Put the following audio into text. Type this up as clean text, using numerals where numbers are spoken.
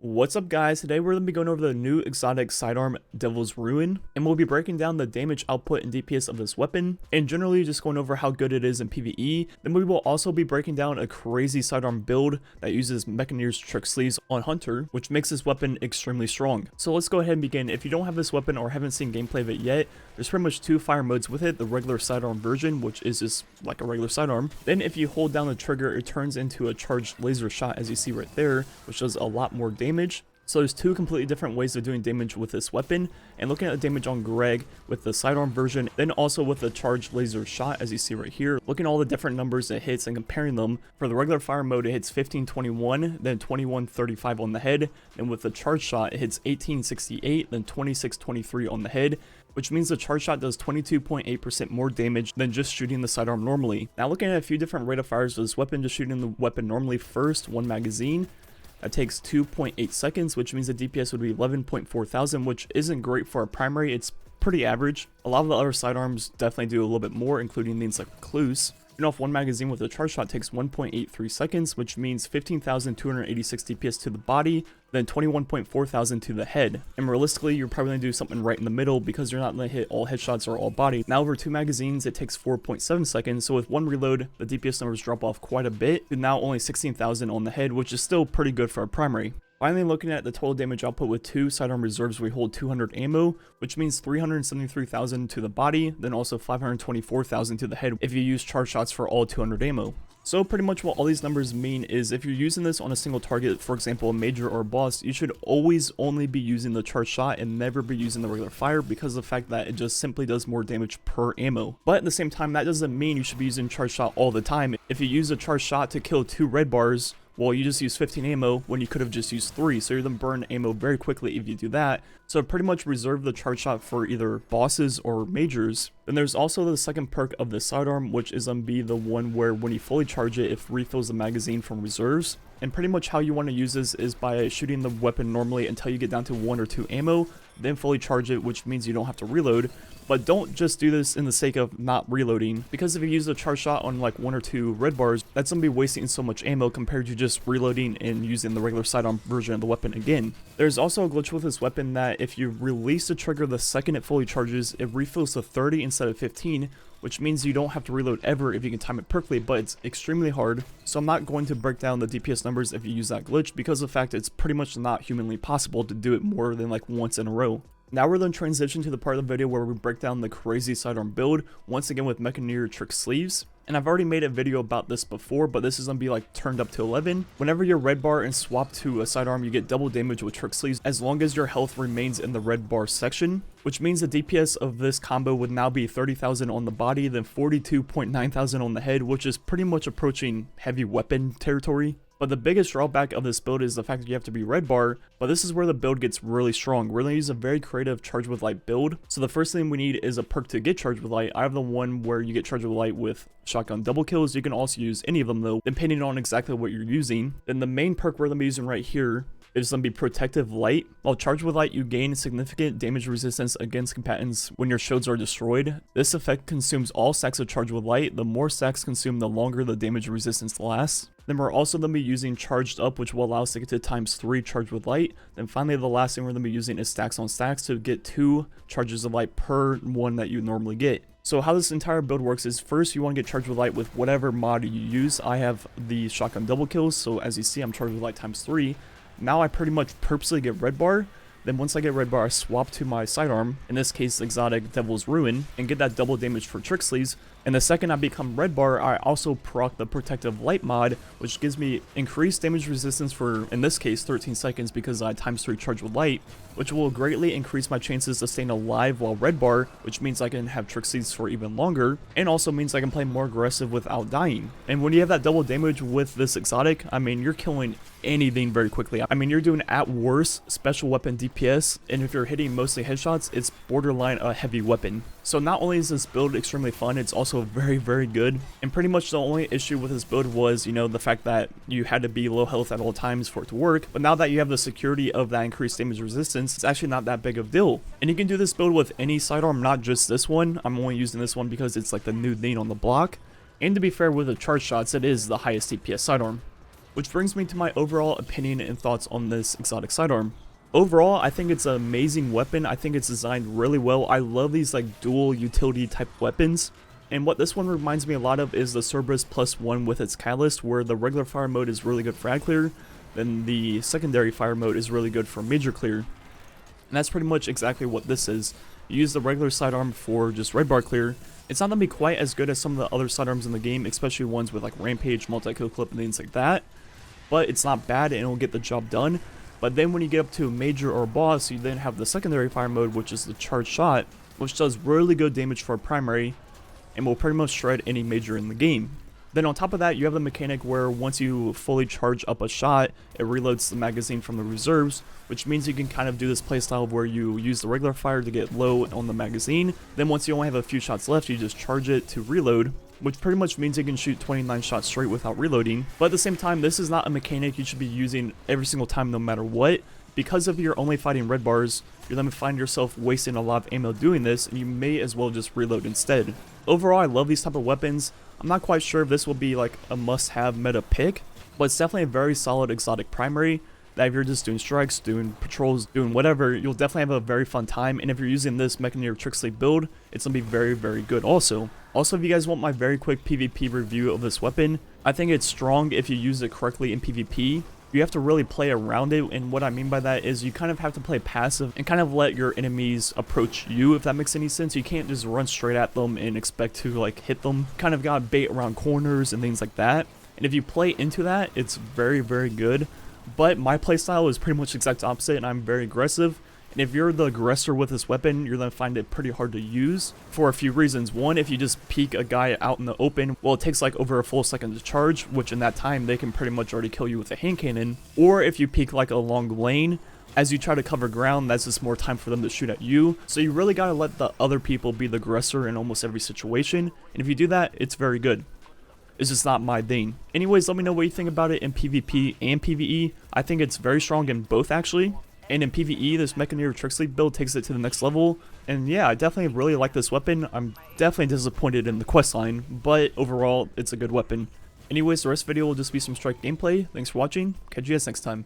What's up guys, today we're going to be going over the new exotic Sidearm Devil's Ruin, and we'll be breaking down the damage output and DPS of this weapon, and generally just going over how good it is in PvE. Then we will also be breaking down a crazy sidearm build that uses Mechaneer's trick sleeves on Hunter, which makes this weapon extremely strong. So let's go ahead and begin. If you don't have this weapon or haven't seen gameplay of it yet, there's pretty much two fire modes with it, the regular sidearm version, which is just like a regular sidearm. Then if you hold down the trigger, it turns into a charged laser shot, as you see right there, which does a lot more damage. So there's two completely different ways of doing damage with this weapon, and looking at the damage on Greg with the sidearm version, then also with the charged laser shot, as you see right here, looking at all the different numbers it hits and comparing them. For the regular fire mode, it hits 1521, then 2135 on the head, and with the charge shot, it hits 1868, then 2623 on the head, which means the charge shot does 22.8% more damage than just shooting the sidearm normally. Now looking at a few different rate of fires for this weapon, just shooting the weapon normally first, one magazine, that takes 2.8 seconds, which means the DPS would be 11.4 thousand, which isn't great for a primary. It's pretty average. A lot of the other sidearms definitely do a little bit more, including the Encyclocluse. Off one magazine with a charge shot takes 1.83 seconds, which means 15,286 DPS to the body, then 21.4 thousand to the head. And realistically, you're probably going to do something right in the middle because you're not going to hit all headshots or all body. Now over two magazines, it takes 4.7 seconds, so with one reload, the DPS numbers drop off quite a bit, to now only 16,000 on the head, which is still pretty good for a primary. Finally, looking at the total damage output with two sidearm reserves, we hold 200 ammo, which means 373,000 to the body, then also 524,000 to the head if you use charge shots for all 200 ammo. So pretty much what all these numbers mean is if you're using this on a single target, for example a major or a boss, you should always only be using the charge shot and never be using the regular fire, because of the fact that it just simply does more damage per ammo. But at the same time, that doesn't mean you should be using charge shot all the time. If you use a charge shot to kill 2 red bars, well, you just use 15 ammo when you could have just used 3, so you're going to burn ammo very quickly if you do that. So pretty much reserve the charge shot for either bosses or majors. Then there's also the second perk of the sidearm, which is going to be the one where when you fully charge it, it refills the magazine from reserves. And pretty much how you want to use this is by shooting the weapon normally until you get down to 1 or 2 ammo, then fully charge it, which means you don't have to reload. But don't just do this in the sake of not reloading, because if you use a charge shot on like 1 or 2 red bars, that's going to be wasting so much ammo compared to just reloading and using the regular sidearm version of the weapon again. There's also a glitch with this weapon that if you release the trigger the second it fully charges, it refills to 30 instead of 15, which means you don't have to reload ever if you can time it perfectly, but it's extremely hard. So I'm not going to break down the DPS numbers if you use that glitch, because of the fact it's pretty much not humanly possible to do it more than like once in a row. Now we're going to transition to the part of the video where we break down the crazy sidearm build, once again with Mechaneer trick sleeves. And I've already made a video about this before, but this is going to be like turned up to 11. Whenever you're red bar and swap to a sidearm, you get double damage with trick sleeves as long as your health remains in the red bar section, which means the DPS of this combo would now be 30,000 on the body, then 42.9 thousand on the head, which is pretty much approaching heavy weapon territory. But the biggest drawback of this build is the fact that you have to be red bar, but this is where the build gets really strong. We're going to use a very creative charge with light build. So the first thing we need is a perk to get charged with light. I have the one where you get charged with light with shotgun double kills. You can also use any of them though, depending on exactly what you're using. Then the main perk we're going to be using right here is going to be protective light. While charged with light, you gain significant damage resistance against combatants when your shields are destroyed. This effect consumes all stacks of charge with light. The more stacks consumed, the longer the damage resistance lasts. Then we're also going to be using charged up, which will allow us to get to ×3 charged with light. Then finally, the last thing we're going to be using is stacks on stacks to get 2 charges of light per one that you normally get. So how this entire build works is first you want to get charged with light with whatever mod you use. I have the shotgun double kills, so as you see, I'm charged with light ×3. Now I pretty much purposely get red bar. Then once I get red bar, I swap to my sidearm, in this case exotic Devil's Ruin, and get that double damage for trick sleeves. And the second I become red bar, I also proc the protective light mod, which gives me increased damage resistance for, in this case, 13 seconds because I ×3 charge with light, which will greatly increase my chances of staying alive while red bar, which means I can have trick sleeves for even longer, and also means I can play more aggressive without dying. And when you have that double damage with this exotic, I mean, you're killing anything very quickly. I mean, you're doing at worst special weapon DPS, and if you're hitting mostly headshots, it's borderline a heavy weapon. So not only is this build extremely fun, it's also very, very good. And pretty much the only issue with this build was, you know, the fact that you had to be low health at all times for it to work. But now that you have the security of that increased damage resistance, it's actually not that big of a deal. And you can do this build with any sidearm, not just this one. I'm only using this one because it's like the new thing on the block. And to be fair, with the charge shots, it is the highest DPS sidearm. Which brings me to my overall opinion and thoughts on this exotic sidearm. Overall, I think it's an amazing weapon. I think it's designed really well. I love these like dual utility type weapons. And what this one reminds me a lot of is the Cerberus +1 with its catalyst, where the regular fire mode is really good for ad clear, then the secondary fire mode is really good for major clear. And that's pretty much exactly what this is. You use the regular sidearm for just red bar clear. It's not going to be quite as good as some of the other sidearms in the game, especially ones with like rampage, multi-kill clip, and things like that. But it's not bad and it will get the job done. But then when you get up to a major or a boss, you then have the secondary fire mode, which is the charged shot, which does really good damage for a primary and will pretty much shred any major in the game. Then on top of that, you have the mechanic where once you fully charge up a shot, it reloads the magazine from the reserves, which means you can kind of do this playstyle where you use the regular fire to get low on the magazine. Then once you only have a few shots left, you just charge it to reload, which pretty much means you can shoot 29 shots straight without reloading. But at the same time, this is not a mechanic you should be using every single time no matter what. Because if you're only fighting red bars, you're going to find yourself wasting a lot of ammo doing this, and you may as well just reload instead. Overall, I love these type of weapons. I'm not quite sure if this will be like a must-have meta pick, but it's definitely a very solid exotic primary that if you're just doing strikes, doing patrols, doing whatever, you'll definitely have a very fun time. And if you're using this Mechanier Trixley build, it's going to be very, very good also. Also, if you guys want my very quick PvP review of this weapon, I think it's strong if you use it correctly in PvP. You have to really play around it, and what I mean by that is you kind of have to play passive and kind of let your enemies approach you, if that makes any sense. You can't just run straight at them and expect to like hit them. Kind of gotta bait around corners and things like that. And if you play into that, it's very, very good. But my playstyle is pretty much the exact opposite, and I'm very aggressive. And if you're the aggressor with this weapon, you're going to find it pretty hard to use for a few reasons. One, if you just peek a guy out in the open, well, it takes like over a full second to charge, which in that time, they can pretty much already kill you with a hand cannon. Or if you peek like a long lane, as you try to cover ground, that's just more time for them to shoot at you. So you really got to let the other people be the aggressor in almost every situation. And if you do that, it's very good. It's just not my thing. Anyways, let me know what you think about it in PvP and PvE. I think it's very strong in both actually. And in PvE, this Mechanier Trixley build takes it to the next level. And yeah, I definitely really like this weapon. I'm definitely disappointed in the questline, but overall, it's a good weapon. Anyways, the rest of the video will just be some strike gameplay. Thanks for watching. Catch you guys next time.